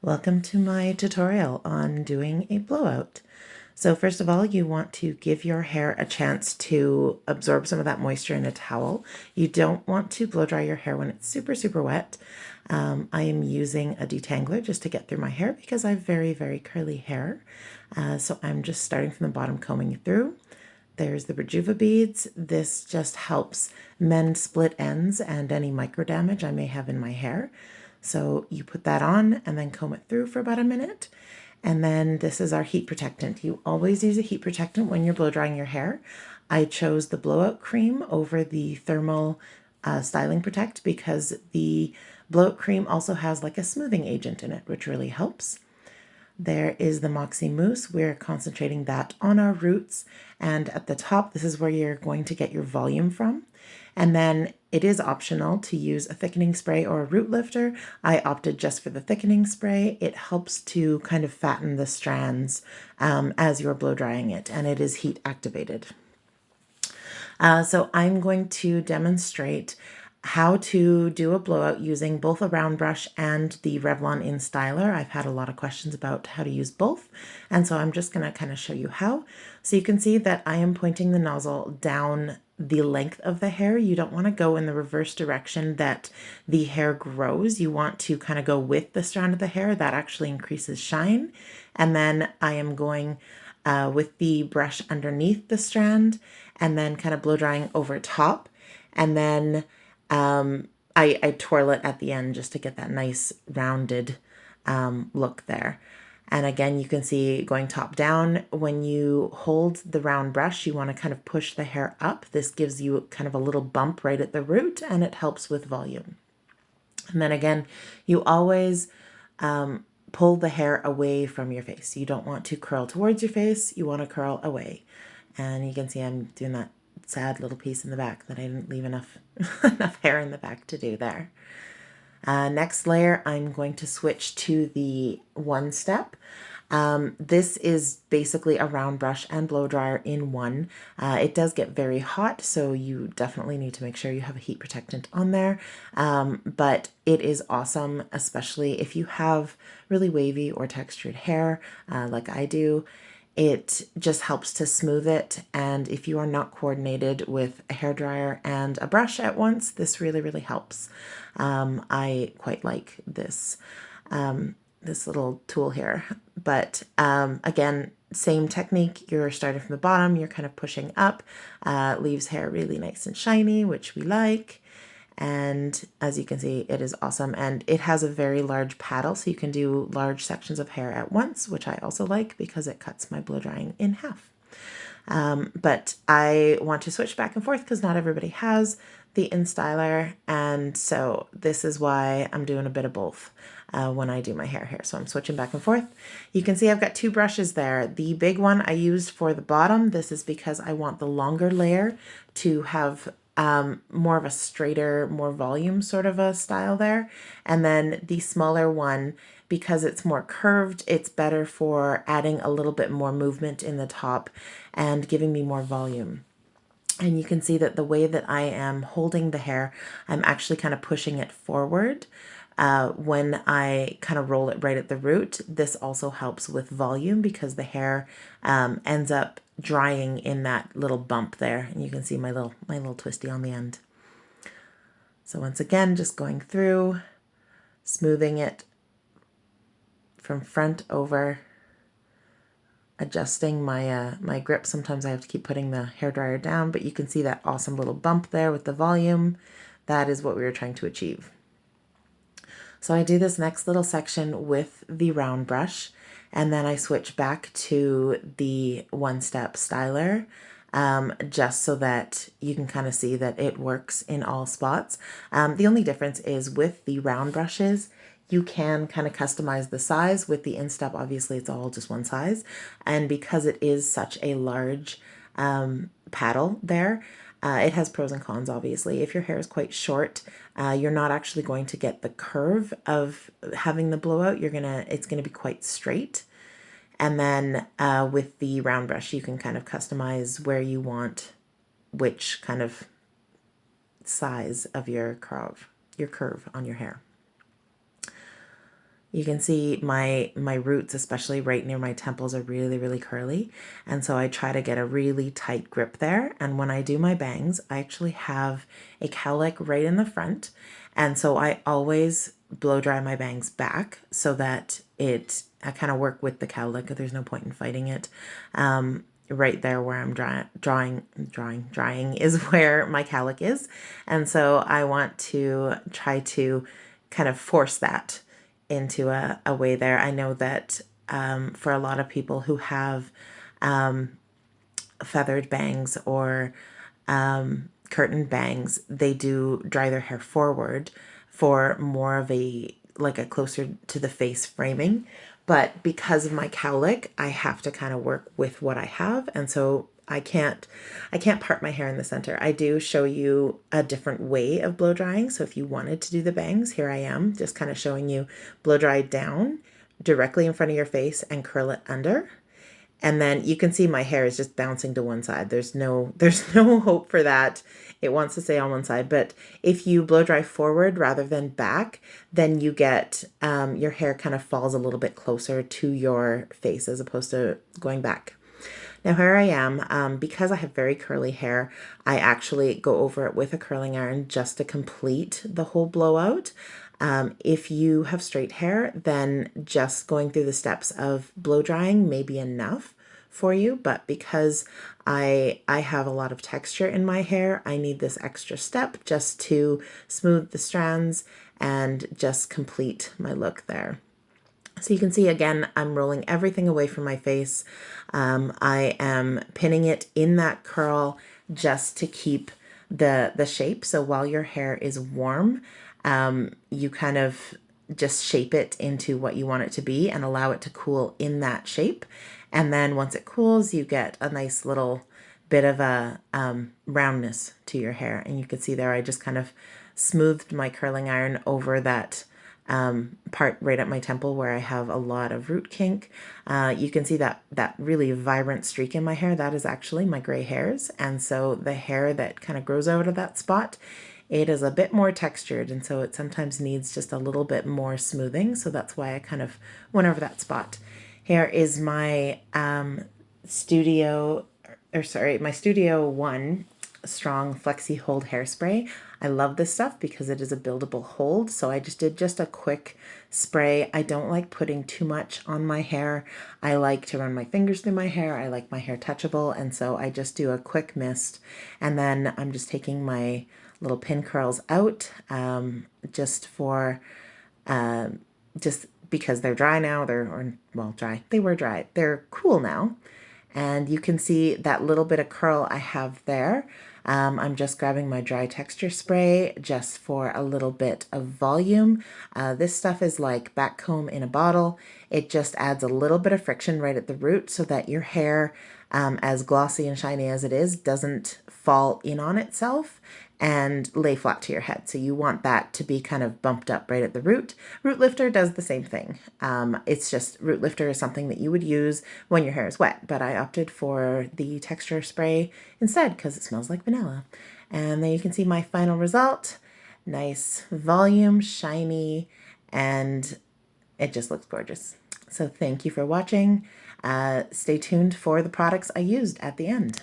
Welcome to my tutorial on doing a blowout. So first of all, you want to give your hair a chance to absorb some of that moisture in a towel. You don't want to blow dry your hair when it's super wet. I am using a detangler just to get through my hair because I have very curly hair. So I'm just starting from the bottom, combing through. There's the Rejuva beads. This just helps mend split ends and any micro damage I may have in my hair. So you put that on and then comb it through for about a minute. And then this is our heat protectant. You always use a heat protectant when you're blow drying your hair. I chose the blowout cream over the thermal styling protect because the blowout cream also has like a smoothing agent in it, which really helps. There is the Moxie Mousse. We're concentrating that on our roots. And at the top, this is where you're going to get your volume from. And then it is optional to use a thickening spray or a root lifter. I opted just for the thickening spray. It helps to kind of fatten the strands as you're blow drying it, and it is heat activated. So I'm going to demonstrate how to do a blowout using both a round brush and the Revlon InStyler. I've had a lot of questions about how to use both, and so I'm just going to kind of show you how. So you can see that I am pointing the nozzle down the length of the hair. You don't want to go in the reverse direction that the hair grows. You want to kind of go with the strand of the hair. That actually increases shine. And then I am going with the brush underneath the strand and then kind of blow drying over top. And then I twirl it at the end just to get that nice rounded look there. And again, you can see going top down, when you hold the round brush, you want to kind of push the hair up. This gives you kind of a little bump right at the root and it helps with volume. And then again, you always pull the hair away from your face. You don't want to curl towards your face. You want to curl away. And you can see I'm doing that sad little piece in the back that I didn't leave enough hair in the back to do there. Next layer, I'm going to switch to the one step. This is basically a round brush and blow dryer in one. It does get very hot, so you definitely need to make sure you have a heat protectant on there. But it is awesome, especially if you have really wavy or textured hair like I do. It just helps to smooth it, and if you are not coordinated with a hairdryer and a brush at once, this really helps. I quite like this this little tool here, but again, same technique. You're starting from the bottom, you're kind of pushing up, leaves hair really nice and shiny, which we like. And as you can see, it is awesome. And it has a very large paddle, so you can do large sections of hair at once, which I also like because it cuts my blow drying in half. But I want to switch back and forth because not everybody has the InStyler. And so this is why I'm doing a bit of both when I do my hair here. So I'm switching back and forth. You can see I've got two brushes there. The big one I used for the bottom. This is because I want the longer layer to have more of a straighter, more volume sort of a style there. And then the smaller one, because it's more curved, it's better for adding a little bit more movement in the top and giving me more volume. And you can see that the way that I am holding the hair, I'm actually kind of pushing it forward. When I kind of roll it right at the root, this also helps with volume because the hair ends up drying in that little bump there. And you can see my little twisty on the end. So once again, just going through, smoothing it from front over, adjusting my grip. Sometimes I have to keep putting the hairdryer down, but you can see that awesome little bump there with the volume. That is what we were trying to achieve. So I do this next little section with the round brush, and then I switch back to the one-step styler, just so that you can kind of see that it works in all spots. The only difference is with the round brushes, you can kind of customize the size. With the InStep, obviously it's all just one size. And because it is such a large paddle there, it has pros and cons, obviously. If your hair is quite short, you're not actually going to get the curve of having the blowout. It's gonna be quite straight. And then with the round brush, you can kind of customize where you want which kind of size of your curve on your hair. You can see my roots, especially right near my temples, are really, really curly. And so I try to get a really tight grip there. And when I do my bangs, I actually have a cowlick right in the front. And so I always blow dry my bangs back so that I kind of work with the cowlick. There's no point in fighting it. Right there where I'm drying is where my cowlick is. And so I want to try to kind of force that into a way there. I know that for a lot of people who have feathered bangs or curtain bangs, they do dry their hair forward for more of a like a closer to the face framing. But because of my cowlick, I have to kind of work with what I have, and so I can't part my hair in the center. I do show you a different way of blow drying. So if you wanted to do the bangs, here I am, just kind of showing you blow dry down directly in front of your face and curl it under. And then you can see my hair is just bouncing to one side. There's no hope for that. It wants to stay on one side. But if you blow dry forward rather than back, then you get your hair kind of falls a little bit closer to your face as opposed to going back. Now here I am, because I have very curly hair, I actually go over it with a curling iron just to complete the whole blowout. If you have straight hair, then just going through the steps of blow drying may be enough for you, but because I have a lot of texture in my hair, I need this extra step just to smooth the strands and just complete my look there. So you can see again, I'm rolling everything away from my face. I am pinning it in that curl just to keep the shape. So while your hair is warm, you kind of just shape it into what you want it to be and allow it to cool in that shape. And then once it cools, you get a nice little bit of a roundness to your hair. And you can see there, I just kind of smoothed my curling iron over that part right at my temple where I have a lot of root kink. You can see that really vibrant streak in my hair. That is actually my gray hairs. And so the hair that kind of grows out of that spot, it is a bit more textured. And so it sometimes needs just a little bit more smoothing. So that's why I kind of went over that spot. Here is my my Studio One Strong Flexi Hold Hairspray. I love this stuff because it is a buildable hold. So I just did just a quick spray. I don't like putting too much on my hair. I like to run my fingers through my hair. I like my hair touchable. And so I just do a quick mist. And then I'm just taking my little pin curls out just for, just because they're dry now. Dry. They were dry. They're cool now. And you can see that little bit of curl I have there. I'm just grabbing my dry texture spray just for a little bit of volume. This stuff is like back comb in a bottle. It just adds a little bit of friction right at the root so that your hair, as glossy and shiny as it is, doesn't fall in on itself and lay flat to your head. So you want that to be kind of bumped up right at the root. Root Lifter does the same thing. It's just Root Lifter is something that you would use when your hair is wet, but I opted for the texture spray instead because it smells like vanilla. And then you can see my final result. Nice volume, shiny, and it just looks gorgeous. So thank you for watching. Stay tuned for the products I used at the end.